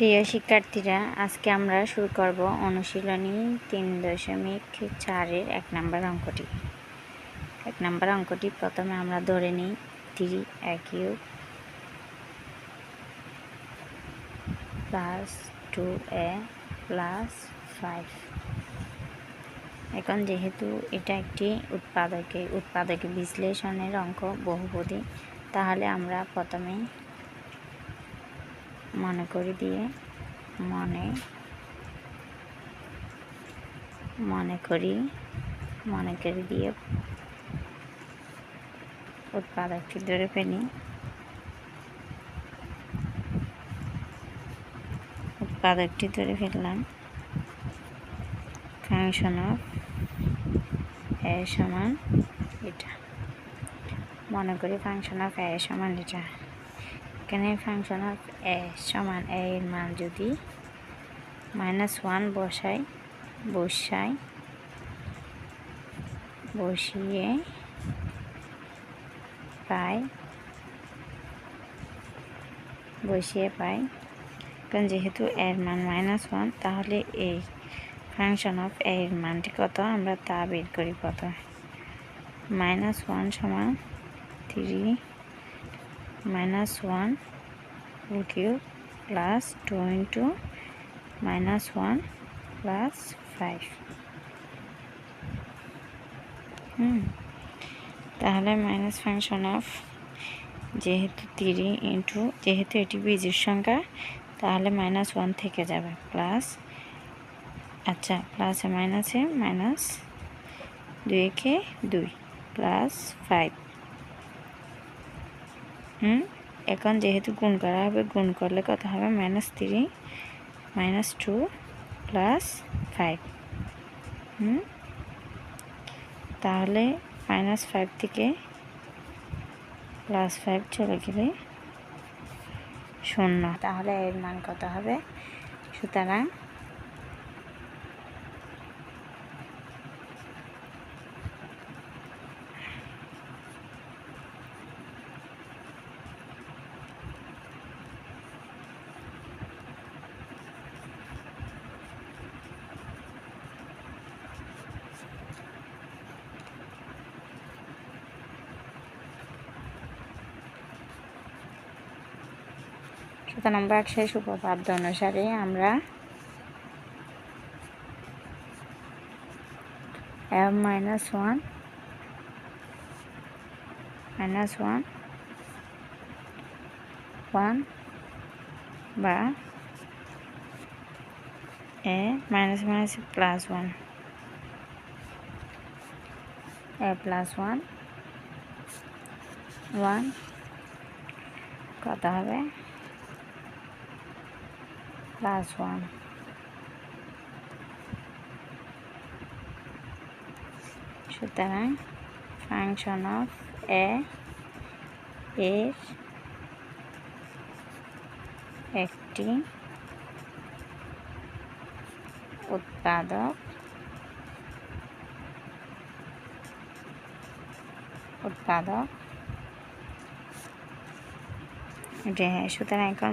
প্রিয় শিক্ষার্থীরা, আজকে আমরা শুরু করব অনুশীলনী 3.4-এর 1 নম্বর অঙ্কটি। 1 নম্বর অঙ্কটি প্রথমে আমরা ধরে নিই 3a³ + 2a + 5। এখন যেহেতু এটা একটি উৎপাদকে বিশ্লেষণের অঙ্ক বহুপদী, তাহলে আমরা প্রথমেই মনে করে দিয়ে উৎপাদকটি ধরে ফেলি। উৎপাদকটি ধরে ফেললাম। ফাংশন অফ a সমান এটা, মনে করি ফাংশন অফ a সমান এটা। এখানে ফাংশন অফ a সমান a এর মান যদি -1 বসিয়ে পাই। কারণ যেহেতু এর মান -1, তাহলে এই ফাংশন অফ a এর মানটি কত আমরা তা বের করি। কত? -1 সমান 3 -1 whole cube plus 2 into -1 plus 5। তাহলে মাইনাস ফাংশন অফ যেহেতু 3 ইন্টু, যেহেতু এটি বীজের সংখ্যা, তাহলে -1 থেকে যাবে প্লাস, প্লাসে মাইনাসে মাইনাস 2 কে 2 প্লাস 5। এখন যেহেতু গুণ করা হবে, গুণ করলে কত হবে? -3 -2 প্লাস 5। তাহলে -5 থেকে +5 চলে গেলে 0। তাহলে এর মান কত হবে? সুতরাং বাক্সের উপপাদ্য অনুসারে আমরা m -1 বা a +1 1 কত হবে? +1। সুতরাং ফাংশন অফ a এর একটি উৎপাদক সুতরাং এখন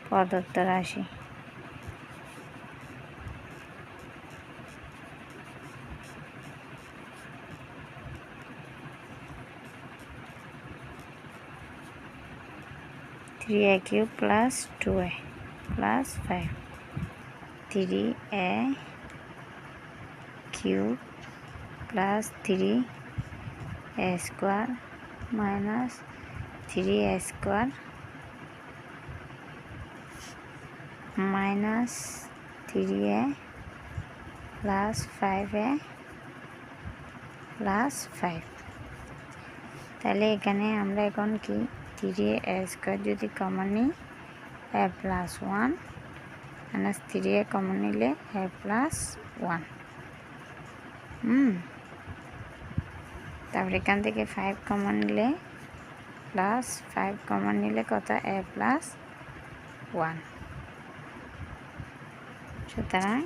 প্রদত্ত রাশি (3a³ + 2a + 5) 3a³ + 3a² - 3a² -3a + 5a + 5। তাহলে এখানে আমরা এখন কি 3a² যদি কমন নিই, a +1 - 3a কমন নিলে a +1। তারপরে এখান থেকে 5 কমন নিলে +5 কমন নিলে কত? a +1। সুতরাং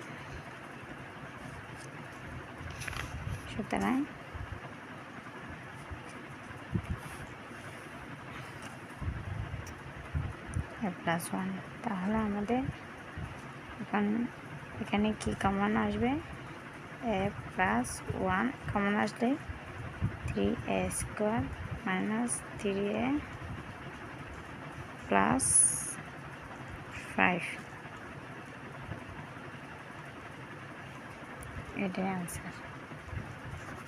a+1। তাহলে আমাদের এখানে কি কমন আসবে? a+1 কমন আসলে 3a² - 3a + 5, এটাই আনসার।